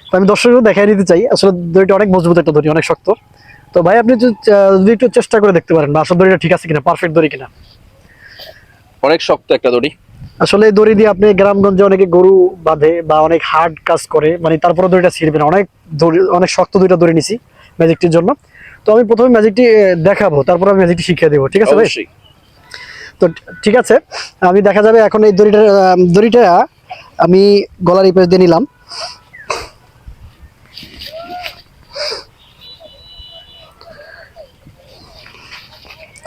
তো আমি দর্শকদের দেখাই দিতে চাই, আসলে দড়িটা অনেক মজবুত একটা দড়ি, অনেক শক্ত। তো ভাই আপনি যদি একটু চেষ্টা করে দেখতে পারেন আসলে দড়িটা ঠিক আছে কিনা, পারফেক্ট দড়ি কিনা। অনেক শক্ত একটা দড়ি। আসলে এই দড়ি দিয়ে আপনি গ্রামগঞ্জে অনেকে গরু বাঁধে বা অনেক হার্ড কাজ করে, মানে তারপরে দড়িটা ছিঁড়বে না। অনেক শক্ত দুইটা দড়ি নিছি ম্যাজিকটির জন্য। তো আমি প্রথমে ম্যাজিকটি দেখাবো, তারপর আমি ম্যাজিকটি শিখিয়ে দেবো, ঠিক আছে ভাই? অবশ্যই। তো ঠিক আছে, আমি দেখা যাবে এখন এই দড়িটা আমি গলার এই পাশ দিয়ে নিলাম।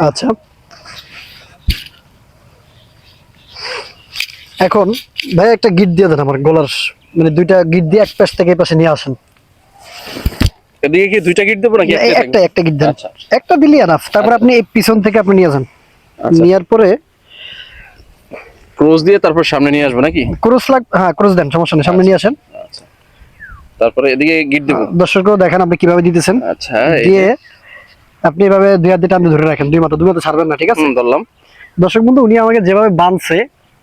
আচ্ছা, এখন ভাই একটা গিট দিয়ে দেন আমার গলার, মানে দুইটা গিট দিয়ে এক পাশ থেকে এই পাশে নিয়ে আসেন। এদিকে কি দুইটা গিট দেবো নাকি একটা গিট দেন। আচ্ছা একটা দিলি এনাফ। তারপর আপনি এই পিছন থেকে আপনি নিয়ে যান। নেওয়ার পরে ক্রস দিয়ে তারপর সামনে নিয়ে আসবো নাকি? ক্রস হ্যাঁ ক্রস দেন, সমস্যা নেই, সামনে নিয়ে আসেন। আচ্ছা, তারপরে এদিকে গিট দেবো। দর্শকও দেখেন আপনি কিভাবে দিতেছেন। আচ্ছা, দিয়ে আপনি এভাবে দুই হাত দিয়ে টান ধরে রাখেন, দুই মাথা ছাড়বেন না, ঠিক আছে? ধরলাম। দর্শক বন্ধু, উনি আমাকে যেভাবে বাঁধছে,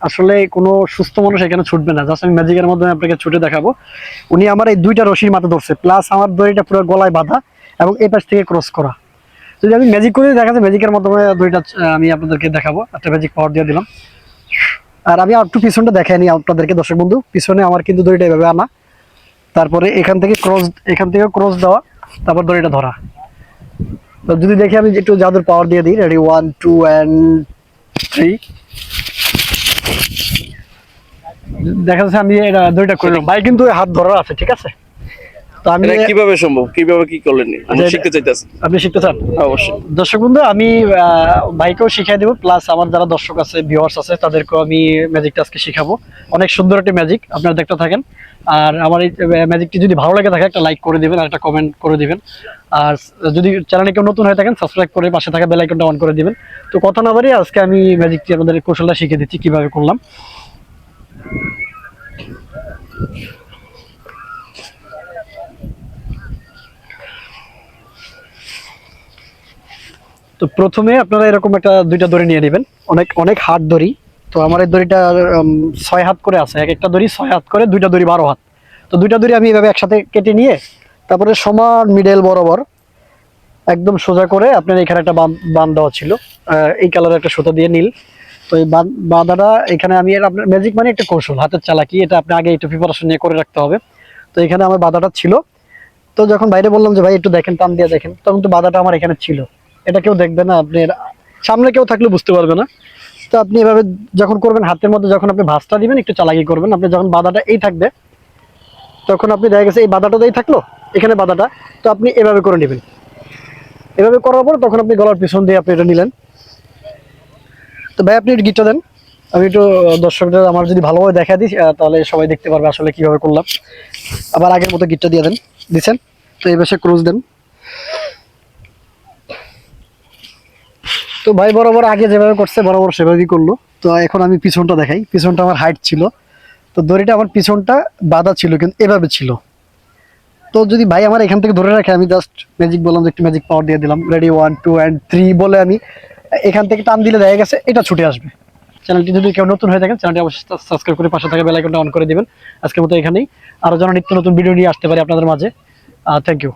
আসলে কোনো সুস্থ মানুষ এখানে ছুটবে না। জাস্ট আমি ম্যাজিকের মাধ্যমে আপনাকে ছুটে দেখাবো। উনি আমার এই দুইটা রশির মাথা ধরছে, প্লাস আমার দড়িটা পুরো গলায় বাঁধা এবং এই পাশ থেকে ক্রস করা। যদি আমি ম্যাজিক করে দেখাচ্ছি, ম্যাজিকের মাধ্যমে দড়িটা আমি আপনাদেরকে দেখাবো। একটা ম্যাজিক পাওয়ার দিয়ে দিলাম। আর আমি একটু পিছনটা দেখাই নি আপনাদেরকে দর্শক বন্ধু। পিছনে আমার কিন্তু দড়িটা এভাবে আনা, তারপরে এখান থেকে ক্রস দেওয়া, তারপর দড়িটা ধরা। তো যদি দেখি আমি একটু জাদুর পাওয়ার দিয়ে দিই, রেডি 1 2 and 3। দেখা যাচ্ছে আমি এটা দড়িটা করলাম ভাই, কিন্তু হাত ধরা আছে, ঠিক আছে? তো আমি কিভাবে সম্ভব, কিভাবে কি করলেন? আমি শিখতে চাইতেছি। আপনি শিখতে চান? অবশ্যই। দর্শক বন্ধু, আমি ভাইকেও শিখাই দেবো, প্লাস আমার যারা দর্শক আছে, ভিউয়ার্স আছে, তাদেরকেও আমি ম্যাজিকটা আজকে শিখাবো। অনেক সুন্দর একটা ম্যাজিক, আপনারা দেখতে থাকেন। আর আমার এই ম্যাজিকটি যদি ভালো লাগে থাকে, একটা লাইক করে দিবেন আর একটা কমেন্ট করে দিবেন। আর যদি চ্যানেলে কেউ নতুন হয়ে থাকেন, সাবস্ক্রাইব করে পাশে থাকা বেল আইকনটা অন করে দিবেন। তো কথা না বাড়িয়ে আজকে আমি ম্যাজিকটি আপনাদের কৌশলটা শিখিয়ে দিচ্ছি কিভাবে করলাম। তো প্রথমে আপনারা এরকম দুইটা দড়ি নিয়ে নেবেন, অনেক অনেক হাত দড়ি। তো আমার এই দড়িটা 6 হাত করে আছে, একটা দড়ি 6 হাত করে, দুইটা দড়ি 12 হাত। তো দুইটা দড়ি আমি এভাবে একসাথে কেটে নিয়ে তারপরে সমান মিডল বরাবর একদম সোজা করে আপনার এখানে একটা বাঁধ দেওয়া ছিল, এই কালারের একটা সুতা দিয়ে নীল। তো এই বাঁধাটা এখানে আমি, আপনার ম্যাজিক মানে একটা কৌশল, হাতের চালাকি, এটা আপনি আগে একটু প্রিপারেশন নিয়ে করে রাখতে হবে। তো এখানে আমার বাঁধাটা ছিল। তো যখন বাইরে বললাম যে ভাই একটু দেখেন, টান দিয়ে দেখেন, তখন তো বাঁধাটা আমার এখানে ছিল। এটা কেউ দেখবে না, আপনি সামনে কেউ থাকলে বুঝতে পারবে না। তো আপনি এভাবে যখন করবেন, হাতের মধ্যে যখন আপনি ভাঁজটা দিবেন, একটু চালাকি করবেন। আপনি যখন বাঁধাটা এই থাকবে, তখন আপনি দেখা গেছে এই বাঁধাটাতেই থাকলো, এখানে বাঁধাটা, তো আপনি এভাবে করে নেবেন। এভাবে করার পর তখন আপনি গলার পিছন দিয়ে আপনি এটা নিলেন। তো ভাই আপনি একটু গিটটা দেন, আমি একটু দর্শকদের আমার যদি ভালোভাবে দেখা দিই, তাহলে সবাই দেখতে পারবে আসলে কিভাবে করলাম। আবার আগের মতো গিটটা দিয়ে দেন, দিচ্ছেন। তো এই পাশে ক্রস দেন। তো ভাই বরাবর আগে যেভাবে করছে বরাবর সেভাবেই করলো। তো এখন আমি পিছনটা দেখাই। পিছনটা আমার হাইট ছিল, তো দড়িটা আমার পিছনটা বাঁধা ছিল, কিন্তু এভাবে ছিল। তো যদি ভাই আমার এখান থেকে ধরে রাখে, আমি জাস্ট ম্যাজিক বললাম যে একটু ম্যাজিক পাওয়ার দিয়ে দিলাম, রেডি 1 2 and 3 বলে আমি এখান থেকে টান দিলে দেখা গেছে এটা ছুটে আসবে। চ্যানেলটি যদি কেউ নতুন হয়ে থাকেন, চ্যানেলটি অবশ্যই সাবস্ক্রাইব করে পাশে থাকা বেল আইকনটা অন করে দিবেন। আজকের মতো এখানেই, আরো যেন নিত্য নতুন ভিডিও নিয়ে আসতে পারি আপনাদের মাঝে। Thank you.